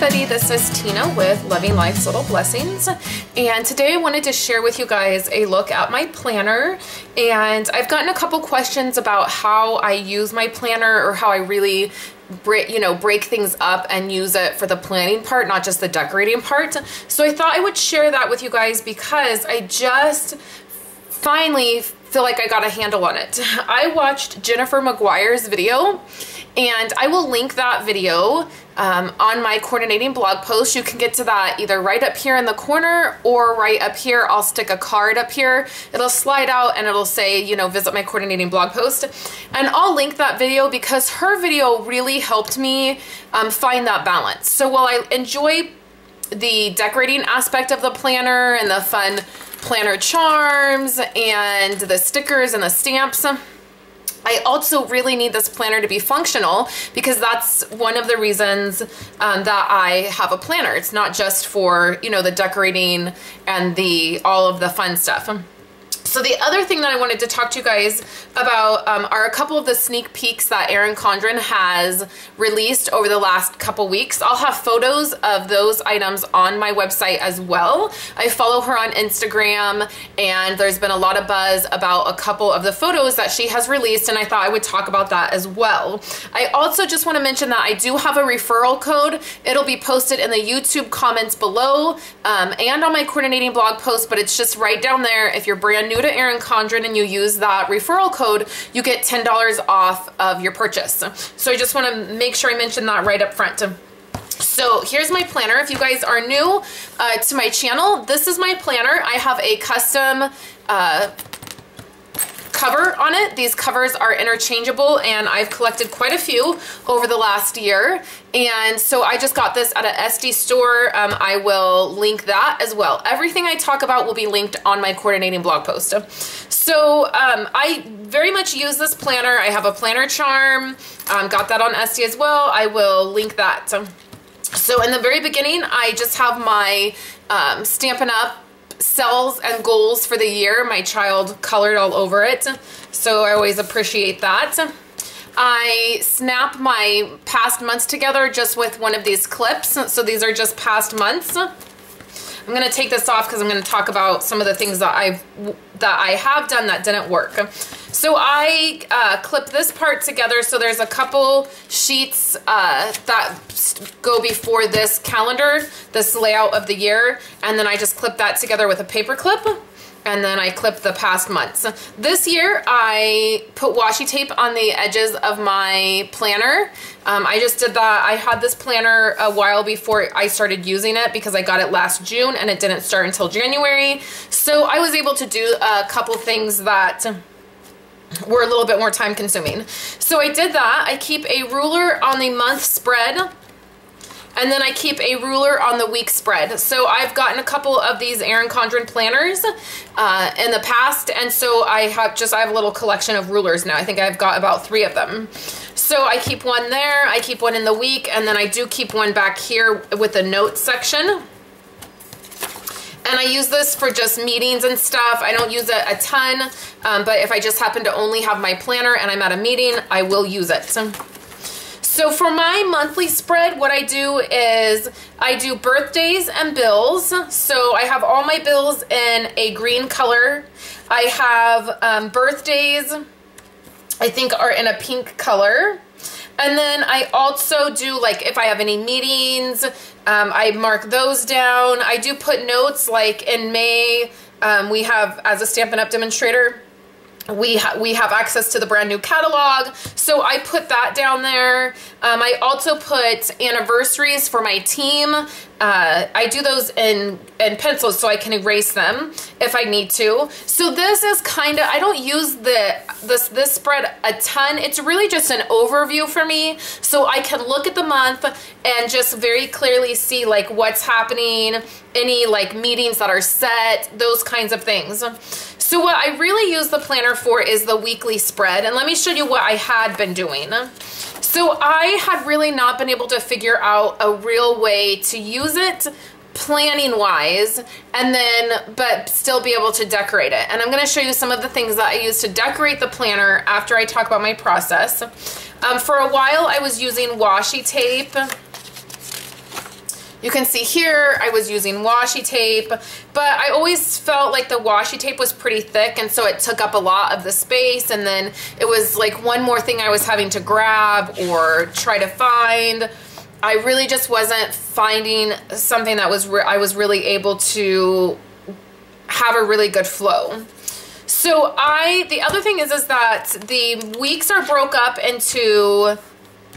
everybody, this is Tina with Loving Life's Little Blessings, and today I wanted to share with you guys a look at my planner. And I've gotten a couple questions about how I use my planner, or how I really break things up and use it for the planning part, not just the decorating part. So I thought I would share that with you guys because I just finally feel like I got a handle on it. I watched Jennifer McGuire's video, and I will link that video on my coordinating blog post. You can get to that either right up here in the corner or right up here. I'll stick a card up here. It'll slide out and it'll say, visit my coordinating blog post. And I'll link that video because her video really helped me find that balance. So while I enjoy the decorating aspect of the planner and the fun planner charms and the stickers and the stamps, I also really need this planner to be functional, because that's one of the reasons that I have a planner. It's not just for, the decorating and all of the fun stuff. So the other thing that I wanted to talk to you guys about are a couple of the sneak peeks that Erin Condren has released over the last couple weeks. I'll have photos of those items on my website as well. I follow her on Instagram, and there's been a lot of buzz about a couple of the photos that she has released, and I thought I would talk about that as well. I also just want to mention that I do have a referral code. It'll be posted in the YouTube comments below and on my coordinating blog post, but it's just right down there. If you're brand new to Erin Condren and you use that referral code, you get $10 off of your purchase. So I just want to make sure I mention that right up front. So here's my planner. If you guys are new to my channel, this is my planner. I have a custom cover on it. These covers are interchangeable, and I've collected quite a few over the last year. And so I just got this at an SD store. I will link that as well. Everything I talk about will be linked on my coordinating blog post. So I very much use this planner. I have a planner charm, got that on SD as well. I will link that. So in the very beginning, I just have my Stampin' Up! Cells and goals for the year. My child colored all over it, so I always appreciate that. I snap my past months together just with one of these clips. So these are just past months. I'm going to take this off because I'm going to talk about some of the things that I have done that didn't work. So I clip this part together. So there's a couple sheets that go before this calendar, this layout of the year, and then I just clip that together with a paper clip, and then I clip the past months. This year I put washi tape on the edges of my planner. I just did that. I had this planner a while before I started using it because I got it last June and it didn't start until January. So I was able to do a couple things that were a little bit more time consuming. So I did that. I keep a ruler on the month spread, and then I keep a ruler on the week spread. So I've gotten a couple of these Erin Condren planners in the past, and so I have a little collection of rulers now. I think I've got about 3 of them. So I keep one there, I keep one in the week, and then I do keep one back here with the notes section. And I use this for just meetings and stuff. I don't use it a ton, but if I just happen to only have my planner and I'm at a meeting, I will use it. So for my monthly spread, what I do is I do birthdays and bills. So I have all my bills in a green color. I have birthdays, I think, are in a pink color. And then I also do, like, if I have any meetings, I mark those down. I do put notes, like in May, we have, as a Stampin' Up! Demonstrator, we have access to the brand new catalog, so I put that down there. I also put anniversaries for my team. I do those in pencils so I can erase them if I need to. So this is kind of, I don't use this spread a ton. It's really just an overview for me, so I can look at the month and just very clearly see like what's happening, any like meetings that are set, those kinds of things. So what I really use the planner for is the weekly spread, and let me show you what I had been doing. So I had really not been able to figure out a real way to use it planning wise, and then but still be able to decorate it. And I'm going to show you some of the things that I use to decorate the planner after I talk about my process. For a while I was using washi tape You can see here I was using washi tape, but I always felt like the washi tape was pretty thick, and so it took up a lot of the space, and then it was like one more thing I was having to grab or try to find. I really just wasn't finding something that I was really able to have a really good flow. So the other thing is that the weeks are broke up into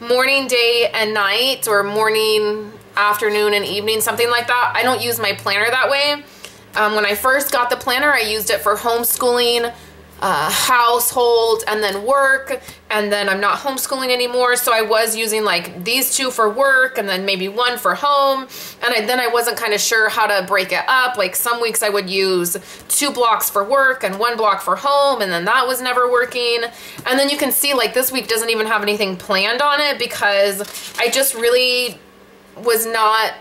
morning, day, and night, or morning, afternoon, and evening, something like that. I don't use my planner that way. When I first got the planner, I used it for homeschooling, household, and then work, and then I'm not homeschooling anymore, so I was using like these two for work and then maybe one for home, and then I wasn't kind of sure how to break it up. Like some weeks I would use 2 blocks for work and 1 block for home, and then that was never working. And then you can see like this week doesn't even have anything planned on it because I just really was not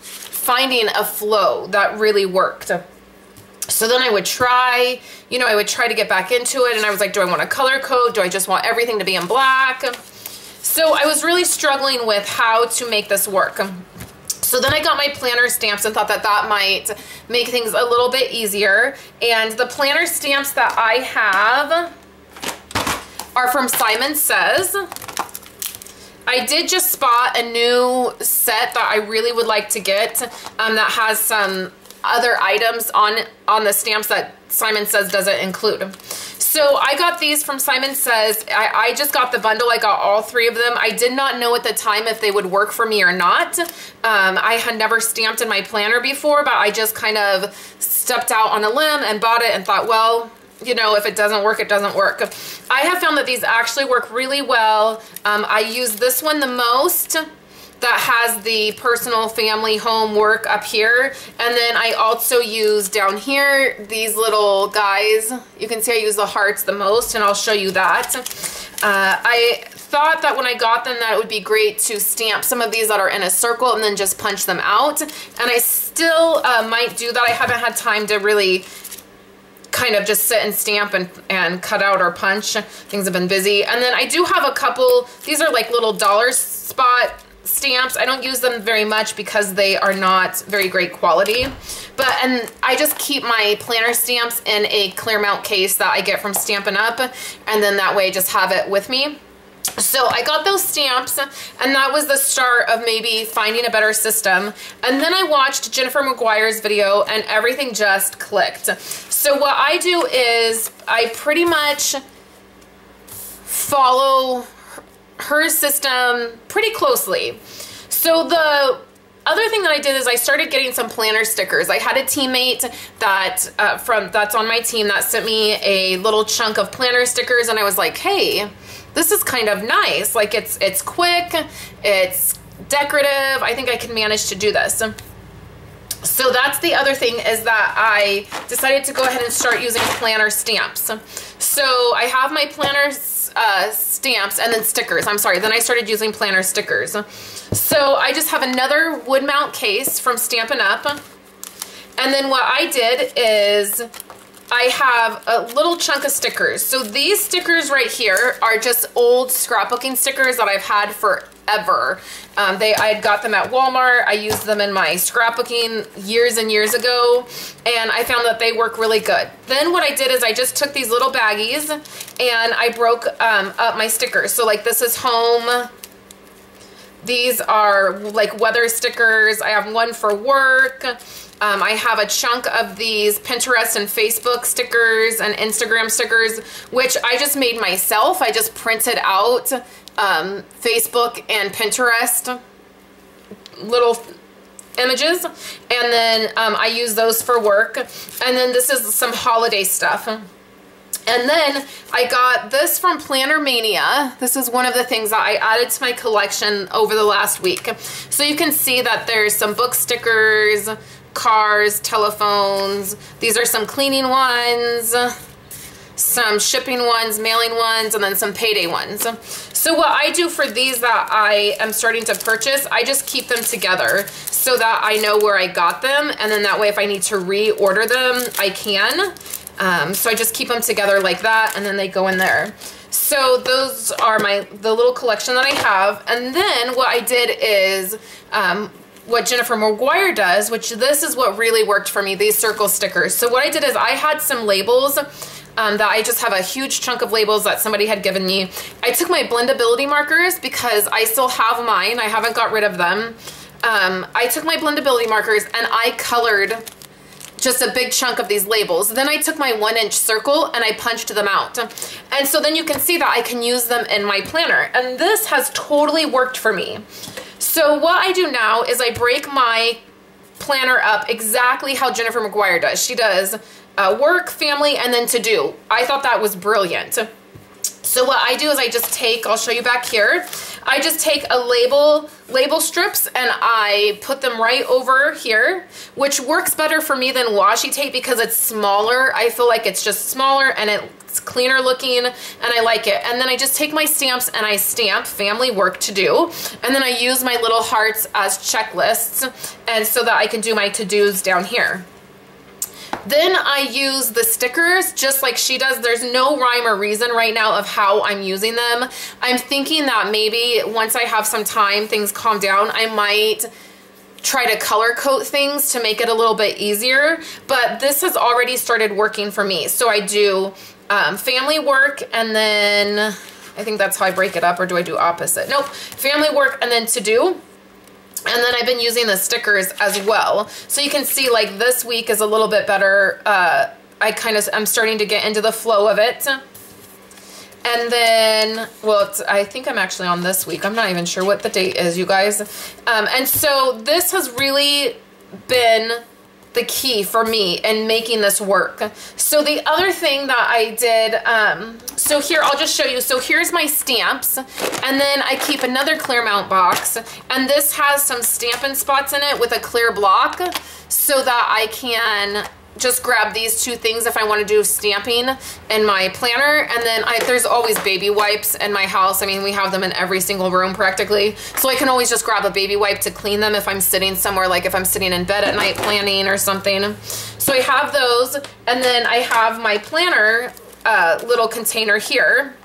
finding a flow that really worked. So then I would try, you know, I would try to get back into it, and I was like, do I want a color code? Do I just want everything to be in black? So I was really struggling with how to make this work. So then I got my planner stamps and thought that that might make things a little bit easier. And the planner stamps that I have are from Simon Says. I did just spot a new set that I really would like to get that has some other items on the stamps that Simon Says doesn't include. So I got these from Simon Says. I just got the bundle. I got all 3 of them. I did not know at the time if they would work for me or not. I had never stamped in my planner before, but I just kind of stepped out on a limb and bought it and thought, well, you know, if it doesn't work, it doesn't work. I have found that these actually work really well. I use this one the most, that has the personal, family, home, work up here. And then I also use down here these little guys. You can see I use the hearts the most, and I'll show you that. I thought that when I got them that it would be great to stamp some of these that are in a circle and then just punch them out. And I still might do that. I haven't had time to really kind of just sit and stamp and cut out or punch. Things have been busy. And then I do have a couple, these are like little dollar spot stamps. I don't use them very much because they are not very great quality, and I just keep my planner stamps in a clear mount case that I get from Stampin' Up, and then that way I just have it with me. So I got those stamps, and that was the start of maybe finding a better system. And then I watched Jennifer McGuire's video, and everything just clicked. So what I do is I pretty much follow her system pretty closely. So the other thing that I did is I started getting some planner stickers. I had a teammate that that's on my team that sent me a little chunk of planner stickers, and I was like, hey, this is kind of nice. Like it's quick, it's decorative. I think I can manage to do this. So that's the other thing, is that I decided to go ahead and start using planner stamps. So I have my planner stamps and then stickers. I'm sorry, then I started using planner stickers. So I just have another wood mount case from Stampin' Up. And then what I did is I have a little chunk of stickers. So these stickers right here are just old scrapbooking stickers that I've had forever. I had got them at Walmart. I used them in my scrapbooking years and years ago, and I found that they work really good. Then what I did is I just took these little baggies and I broke up my stickers. So like this is home. These are like weather stickers. I have one for work. I have a chunk of these Pinterest and Facebook stickers and Instagram stickers, which I just made myself. I just printed out Facebook and Pinterest little images, and then I use those for work. And then this is some holiday stuff. And then I got this from Planner Mania. This is one of the things that I added to my collection over the last week. So you can see that there's some book stickers, cars, telephones. These are some cleaning ones, some shipping ones, mailing ones, and then some payday ones. So what I do for these that I am starting to purchase, I just keep them together so that I know where I got them, and then that way if I need to reorder them, I can. So I just keep them together like that, and then they go in there. So those are the little collection that I have. And then what I did is what Jennifer Maguire does, which this is what really worked for me, these circle stickers. So what I did is I had some labels that I just have a huge chunk of labels that somebody had given me. I took my blendability markers because I still have mine. I haven't got rid of them. I took my blendability markers and I colored just a big chunk of these labels. Then I took my 1-inch circle and I punched them out. And so then you can see that I can use them in my planner. And this has totally worked for me. So what I do now is I break my planner up exactly how Jennifer Maguire does. She does work, family, and then to do. I thought that was brilliant. So what I do is I just take, I'll show you back here, I just take a label strips and I put them right over here, which works better for me than washi tape because it's smaller. I feel like it's just smaller and it's cleaner looking and I like it. And then I just take my stamps and I stamp family, work, to do. And then I use my little hearts as checklists and so that I can do my to-dos down here. Then I use the stickers just like she does. There's no rhyme or reason right now of how I'm using them. I'm thinking that maybe once I have some time, things calm down, I might try to color coat things to make it a little bit easier. But this has already started working for me. So I do family, work, and then I think that's how I break it up, or do I do opposite? Nope, family, work, and then to do. And then I've been using the stickers as well. So you can see like this week is a little bit better. I'm starting to get into the flow of it. And then, well, I think I'm actually on this week. I'm not even sure what the date is, you guys. And so this has really been the key for me in making this work. So the other thing that I did, so here, I'll just show you. So here's my stamps, and then I keep another clear mount box, and this has some Stampin' Spots in it with a clear block so that I can just grab these two things if I want to do stamping in my planner. And then there's always baby wipes in my house. I mean, we have them in every single room practically. So I can always just grab a baby wipe to clean them if I'm sitting somewhere, like if I'm sitting in bed at night planning or something. So I have those, and then I have my planner little container here.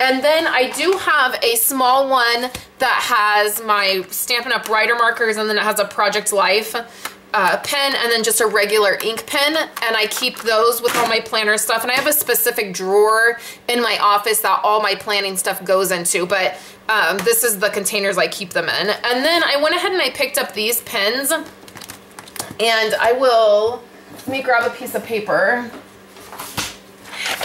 And then I do have a small one that has my Stampin' Up! Writer markers, and then it has a Project Life pen, and then just a regular ink pen, and I keep those with all my planner stuff. And I have a specific drawer in my office that all my planning stuff goes into, but this is the containers I keep them in. And then I went ahead and I picked up these pens, and let me grab a piece of paper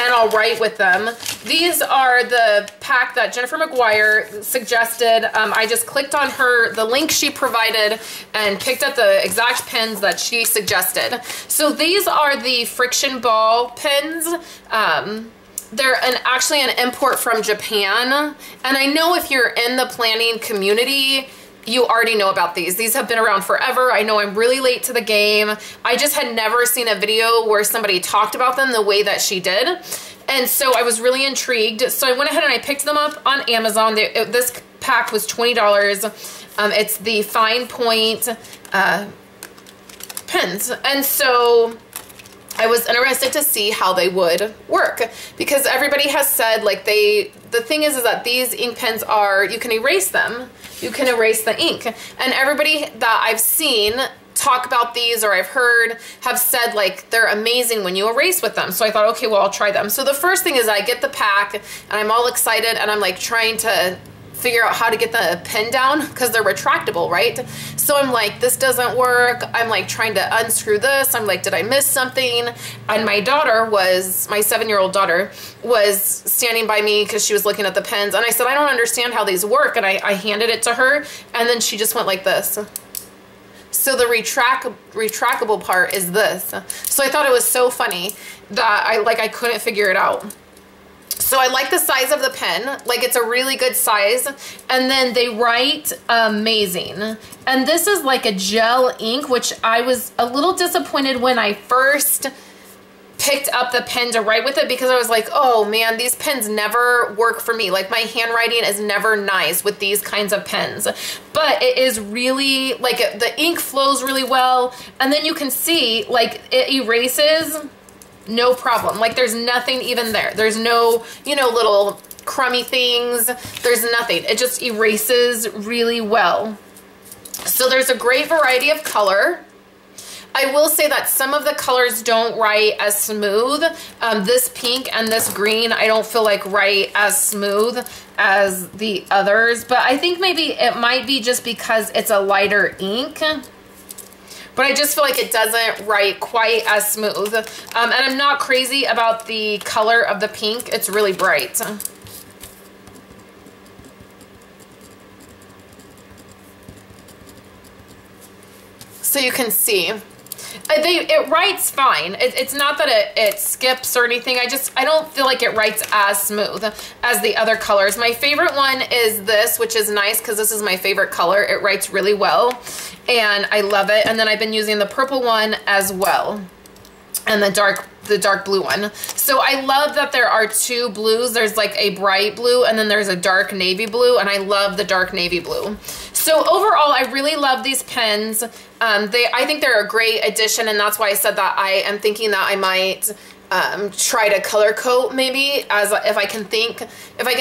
and I'll write with them. These are the pack that Jennifer Maguire suggested. I just clicked on the link she provided and picked up the exact pens that she suggested. So these are the friction ball pens. They're actually an import from Japan. And I know if you're in the planning community, you already know about these. These have been around forever. I know I'm really late to the game. I just had never seen a video where somebody talked about them the way that she did. And so I was really intrigued. So I went ahead and I picked them up on Amazon. This pack was $20. It's the Fine Point pens. And so I was interested to see how they would work, because everybody has said, like, the thing is that these ink pens you can erase them. You can erase the ink. And everybody that I've seen talk about these, or I've heard, have said like they're amazing when you erase with them. So I thought, okay, well, I'll try them. So the first thing is I get the pack and I'm all excited and I'm like trying to figure out how to get the pen down because they're retractable, right? So I'm like, this doesn't work. I'm like trying to unscrew this. I'm like, did I miss something? And my 7-year-old daughter was standing by me because she was looking at the pens, and I said, I don't understand how these work. And I handed it to her, and then she just went like this. So the retractable part is this. So I thought it was so funny that I couldn't figure it out. So I like the size of the pen, like it's a really good size, and then they write amazing. And this is like a gel ink, which I was a little disappointed when I first picked up the pen to write with it, because I was like, oh man, these pens never work for me. Like my handwriting is never nice with these kinds of pens, but it is really, like the ink flows really well, and then you can see like it erases no problem. Like there's nothing even there. There's no, little crummy things. There's nothing. It just erases really well. So there's a great variety of color. I will say that some of the colors don't write as smooth. This pink and this green, I don't feel like write as smooth as the others, but I think maybe it might be just because it's a lighter ink. But I just feel like it doesn't write quite as smooth. And I'm not crazy about the color of the pink. It's really bright. So you can see. It writes fine. It's not that it skips or anything. I don't feel like it writes as smooth as the other colors. My favorite one is this, which is nice because this is my favorite color. It writes really well and I love it. And then I've been using the purple one as well and the dark blue one. So I love that there are two blues. There's like a bright blue and then there's a dark navy blue, and I love the dark navy blue. So overall, I really love these pens. I think they're a great addition, and that's why I said that I am thinking that I might try to color coat maybe, as if I can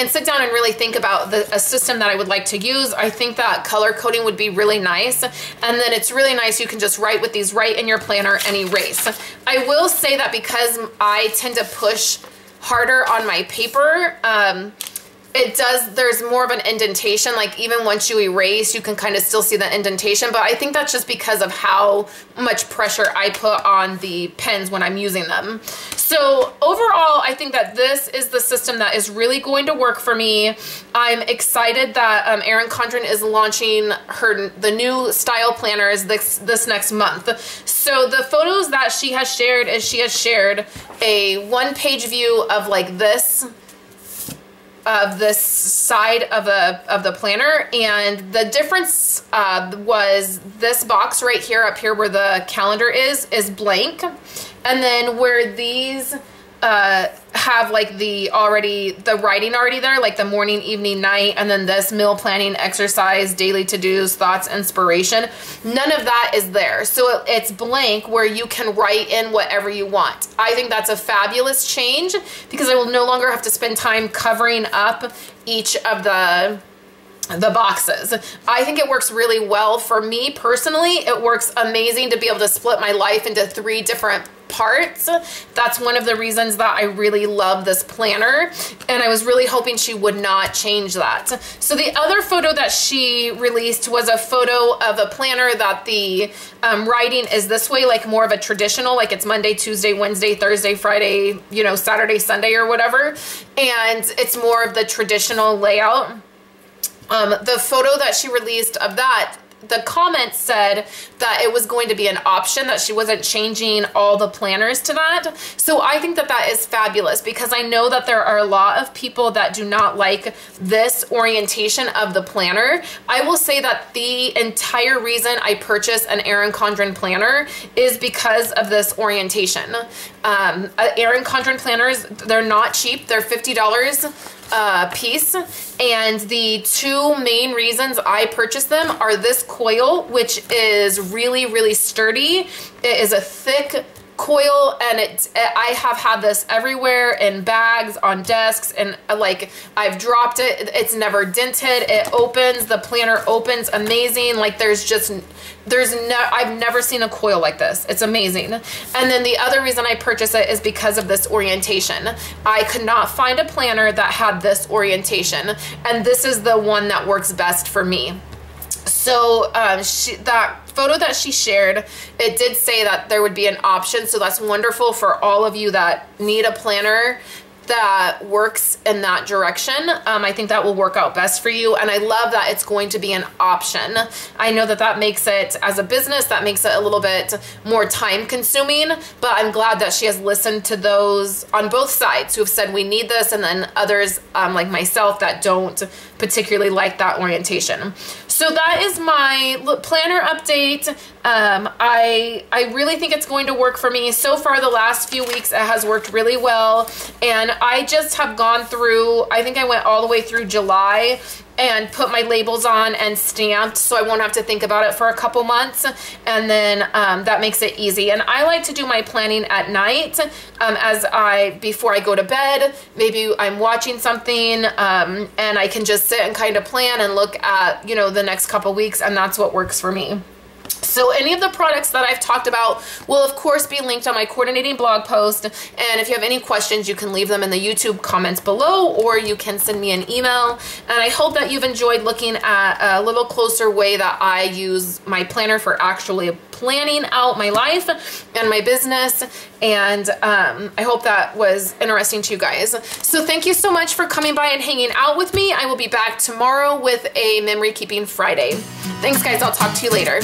sit down and really think about a system that I would like to use. I think that color coding would be really nice, and then it's really nice you can just write with these right in your planner and erase. I will say that because I tend to push harder on my paper, there's more of an indentation. Like even once you erase, you can kind of still see the indentation, but I think that's just because of how much pressure I put on the pens when I'm using them. So overall, I think that this is the system that is really going to work for me. I'm excited that Erin Condren is launching the new style planners this next month. So the photos that she has shared is she has shared a one-page view of like this side of the planner, and the difference was this box right here up here where the calendar is blank, and then where these have like the writing already there, like the morning, evening, night, and then this meal planning, exercise, daily to-dos, thoughts, inspiration. None of that is there. So it's blank where you can write in whatever you want. I think that's a fabulous change because I will no longer have to spend time covering up each of the boxes. I think it works really well for me personally. It works amazing to be able to split my life into 3 different parts. That's one of the reasons that I really love this planner, and I was really hoping she would not change that. So the other photo that she released was a photo of a planner that the writing is this way, like more of a traditional, like it's Monday, Tuesday, Wednesday, Thursday, Friday, you know, Saturday, Sunday or whatever, and it's more of the traditional layout. The photo that she released of that, the comments said that it was going to be an option, that she wasn't changing all the planners to that. So I think that that is fabulous because I know that there are a lot of people that do not like this orientation of the planner. I will say that the entire reason I purchased an Erin Condren planner is because of this orientation. Erin Condren planners, they're not cheap. They're $50 piece, and the 2 main reasons I purchased them are this coil, which is really, really sturdy. It is a thick coil, and I have had this everywhere, in bags, on desks, and like I've dropped it. It's never dented. It opens, the planner opens amazing. Like I've never seen a coil like this. It's amazing. And then the other reason I purchased it is because of this orientation. I could not find a planner that had this orientation, and this is the one that works best for me. So that photo that she shared, it did say that there would be an option, so that's wonderful for all of you that need a planner that works in that direction. I think that will work out best for you, and I love that it's going to be an option. I know that that makes it, as a business, that makes it a little bit more time consuming, but I'm glad that she has listened to those on both sides who have said we need this, and then others like myself that don't particularly like that orientation. So that is my planner update. I really think it's going to work for me. So far, the last few weeks, it has worked really well. And I just have gone through, I think I went all the way through July and put my labels on and stamped, so I won't have to think about it for a couple months, and then that makes it easy. And I like to do my planning at night before I go to bed. Maybe I'm watching something and I can just sit and kind of plan and look at, you know, the next couple weeks, and that's what works for me. So any of the products that I've talked about will of course be linked on my coordinating blog post, and if you have any questions you can leave them in the YouTube comments below, or you can send me an email. And I hope that you've enjoyed looking at a little closer way that I use my planner for actually planning out my life and my business, and I hope that was interesting to you guys. So thank you so much for coming by and hanging out with me. I will be back tomorrow with a Memory Keeping Friday. Thanks guys, I'll talk to you later.